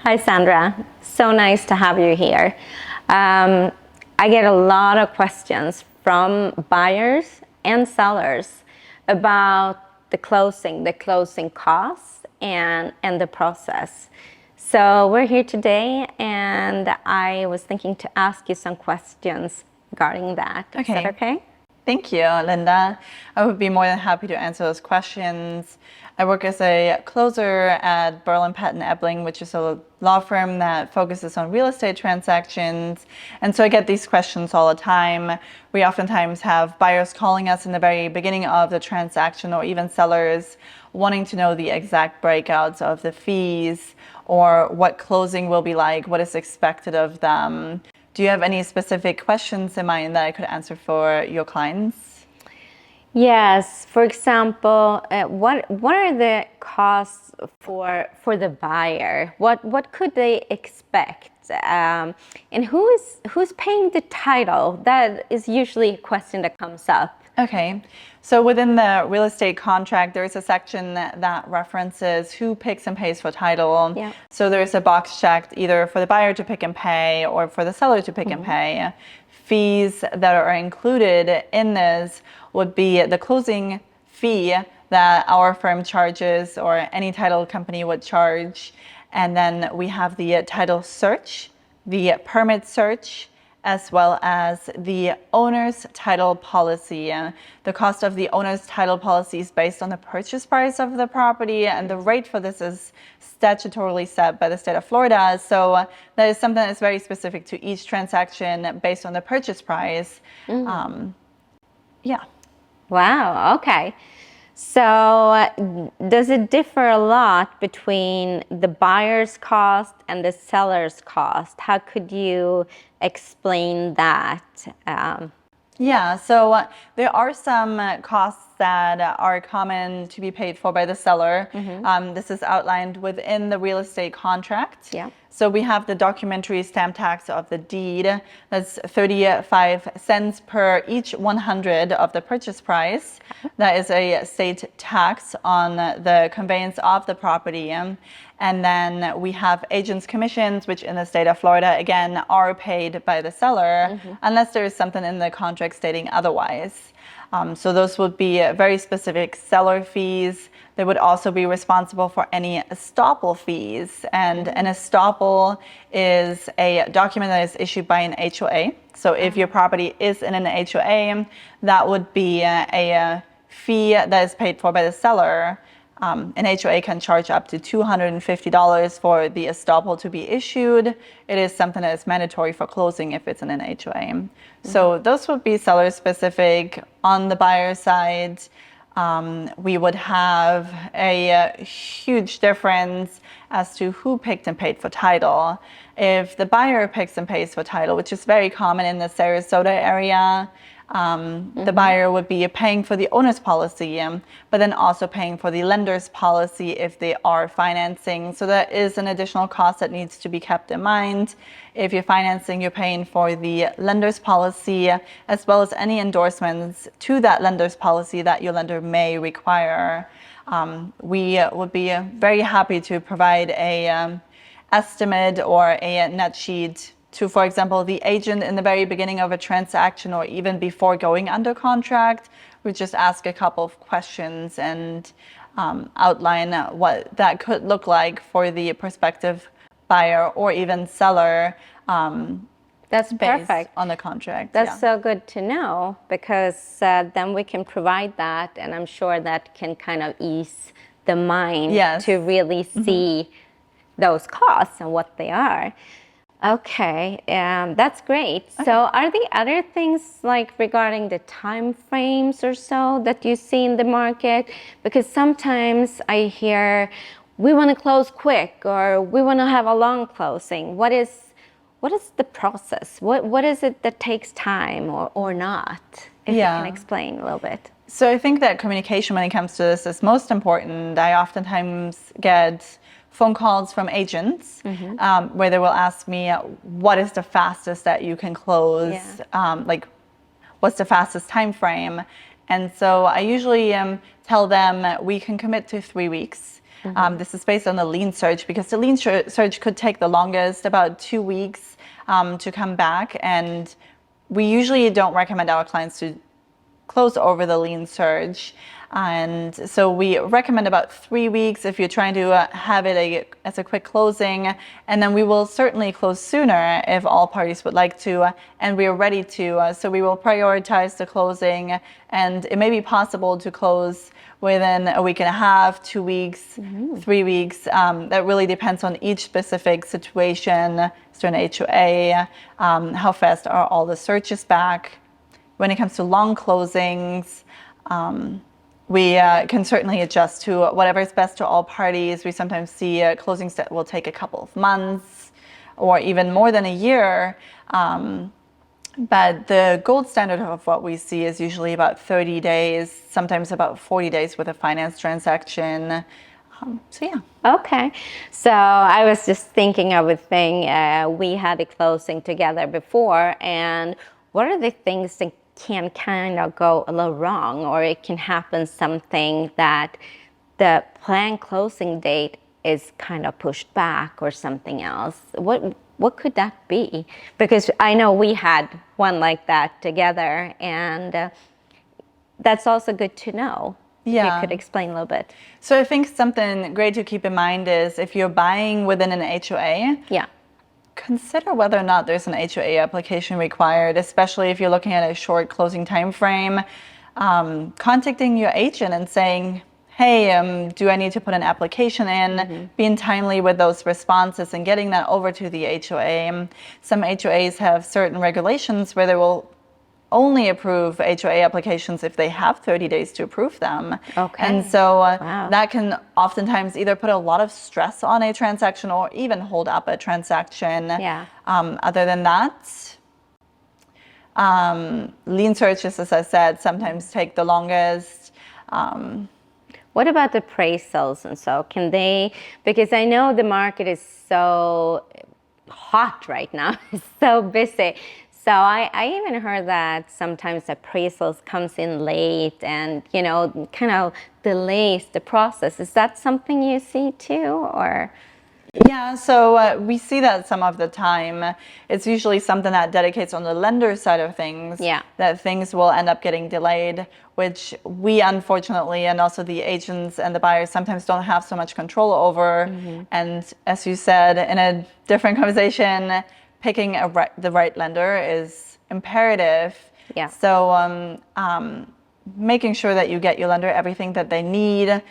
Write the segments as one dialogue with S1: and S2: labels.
S1: Hi, Sandra. So nice to have you here. I get a lot of questions from buyers and sellers about the closing costs and the process. So we're here today, and I was thinking to ask you some questions regarding that.
S2: Okay.
S1: Is that okay?
S2: Thank you, Linda. I would be more than happy to answer those questions. I work as a closer at Berlin Patton Ebbling, which is a law firm that focuses on real estate transactions. And so I get these questions all the time. We oftentimes have buyers calling us in the very beginning of the transaction, or even sellers wanting to know the exact breakouts of the fees or what closing will be like, what is expected of them. Do you have any specific questions in mind that I could answer for your clients?
S1: Yes. For example, what are the costs for the buyer? What could they expect? And who's paying the title? That is usually a question that comes up.
S2: Okay, so within the real estate contract, there is a section that references who picks and pays for title.
S1: Yeah.
S2: So there's a box checked either for the buyer to pick and pay or for the seller to pick and pay. Fees that are included in this would be the closing fee that our firm charges or any title company would charge. And then we have the title search, the permit search, as well as the owner's title policy. The cost of the owner's title policy is based on the purchase price of the property, and the rate for this is statutorily set by the state of Florida. So that is something that is very specific to each transaction based on the purchase price. Yeah.
S1: Wow. Okay. So does it differ a lot between the buyer's cost and the seller's cost? How could you explain that?
S2: Yeah, so there are some costs that are common to be paid for by the seller. This is outlined within the real estate contract.
S1: Yeah.
S2: So we have the documentary stamp tax of the deed. That's 35 cents per each 100 of the purchase price. That is a state tax on the conveyance of the property. And then we have agents' commissions, which in the state of Florida, again, are paid by the seller, unless there is something in the contract stating otherwise. So those would be very specific seller fees. They would also be responsible for any estoppel fees. And an estoppel is a document that is issued by an HOA. So if your property is in an HOA, that would be a fee that is paid for by the seller. An HOA can charge up to $250 for the estoppel to be issued. It is something that is mandatory for closing if it's in an HOA. So those would be seller specific. On the buyer side, we would have a huge difference as to who picked and paid for title. If the buyer picks and pays for title, which is very common in the Sarasota area, the buyer would be paying for the owner's policy, but then also paying for the lender's policy if they are financing. So that is an additional cost that needs to be kept in mind. If you're financing, you're paying for the lender's policy, as well as any endorsements to that lender's policy that your lender may require. We would be very happy to provide a estimate or a net sheet to, for example, the agent in the very beginning of a transaction or even before going under contract. We just ask a couple of questions and outline what that could look like for the prospective buyer or even seller.
S1: That's
S2: based
S1: perfect.
S2: On the contract.
S1: That's so good to know, because then we can provide that, and I'm sure that can kind of ease the mind to really see those costs and what they are. Okay, that's great. Okay. So are there other things like regarding the time frames or so that you see in the market? Because sometimes I hear we want to close quick, or we want to have a long closing. What is the process? What is it that takes time or not? If you can explain a little bit.
S2: So I think that communication when it comes to this is most important. I oftentimes get phone calls from agents where they will ask me, what is the fastest that you can close? Like, what's the fastest time frame? And so I usually tell them we can commit to 3 weeks. This is based on the lien search, because the lien search could take the longest, about 2 weeks to come back. And we usually don't recommend our clients to close over the lien search. And so we recommend about 3 weeks if you're trying to have it as a quick closing. And then we will certainly close sooner if all parties would like to, and we are ready to. So we will prioritize the closing, and it may be possible to close within a week and a half, 2 weeks, 3 weeks. That really depends on each specific situation. Is there an HOA? How fast are all the searches back? When it comes to long closings, we can certainly adjust to whatever is best to all parties. We sometimes see closings that will take a couple of months or even more than a year. But the gold standard of what we see is usually about 30 days, sometimes about 40 days with a finance transaction. So yeah.
S1: Okay. So I was just thinking of a thing. We had a closing together before, and what are the things that can kind of go a little wrong, or it can happen something that the planned closing date is kind of pushed back or something else? What could that be? Because I know we had one like that together, and that's also good to know.
S2: Yeah.
S1: You could explain a little bit.
S2: So I think something great to keep in mind is if you're buying within an HOA, consider whether or not there's an HOA application required, especially if you're looking at a short closing time frame. Contacting your agent and saying, hey, do I need to put an application in? Being timely with those responses and getting that over to the HOA. Some HOAs have certain regulations where they will only approve HOA applications if they have 30 days to approve them.
S1: Okay.
S2: And so that can oftentimes either put a lot of stress on a transaction or even hold up a transaction.
S1: Yeah.
S2: Other than that, lien searches, as I said, sometimes take the longest.
S1: What about the appraisals and so? Can they, because I know the market is so hot right now, it's so busy. So I even heard that sometimes appraisals comes in late and, you know, kind of delays the process. Is that something you see too, or?
S2: Yeah, so we see that some of the time. It's usually something that dedicates on the lender side of things, that things will end up getting delayed, which we unfortunately, and also the agents and the buyers sometimes don't have so much control over. And as you said in a different conversation, picking the right lender is imperative.
S1: Yeah.
S2: So making sure that you get your lender everything that they need.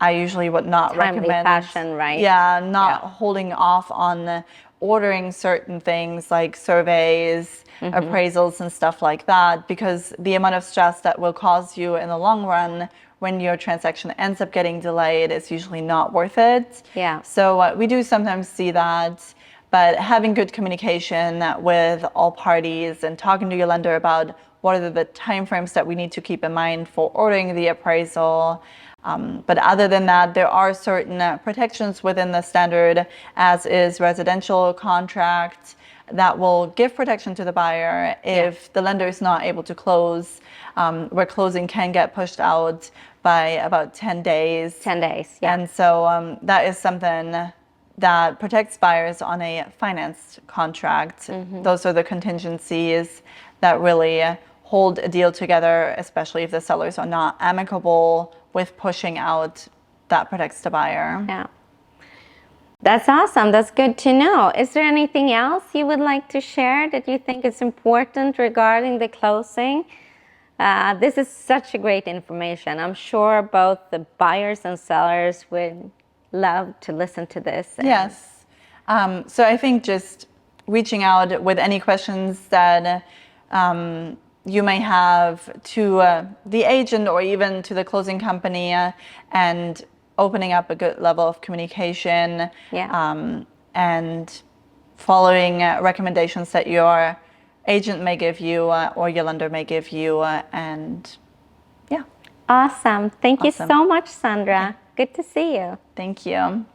S2: I usually would not recommend
S1: fashion, right?
S2: Yeah, not holding off on ordering certain things like surveys, appraisals and stuff like that, because the amount of stress that will cause you in the long run when your transaction ends up getting delayed is usually not worth it.
S1: Yeah.
S2: So we do sometimes see that. But having good communication with all parties and talking to your lender about what are the timeframes that we need to keep in mind for ordering the appraisal. But other than that, there are certain protections within the standard, as is residential contract, that will give protection to the buyer if the lender is not able to close, where closing can get pushed out by about 10 days.
S1: 10 days, yeah.
S2: And so that is something that protects buyers on a financed contract. Those are the contingencies that really hold a deal together, especially if the sellers are not amicable with pushing out. That protects the buyer.
S1: Yeah. That's awesome. That's good to know. Is there anything else you would like to share that you think is important regarding the closing? This is such a great information. I'm sure both the buyers and sellers would love to listen to this.
S2: Yes. So I think just reaching out with any questions that you may have to the agent or even to the closing company, and opening up a good level of communication, and following recommendations that your agent may give you or your lender may give you, and yeah.
S1: Awesome. Thank you so much, Sandra. Good to see you.
S2: Thank you.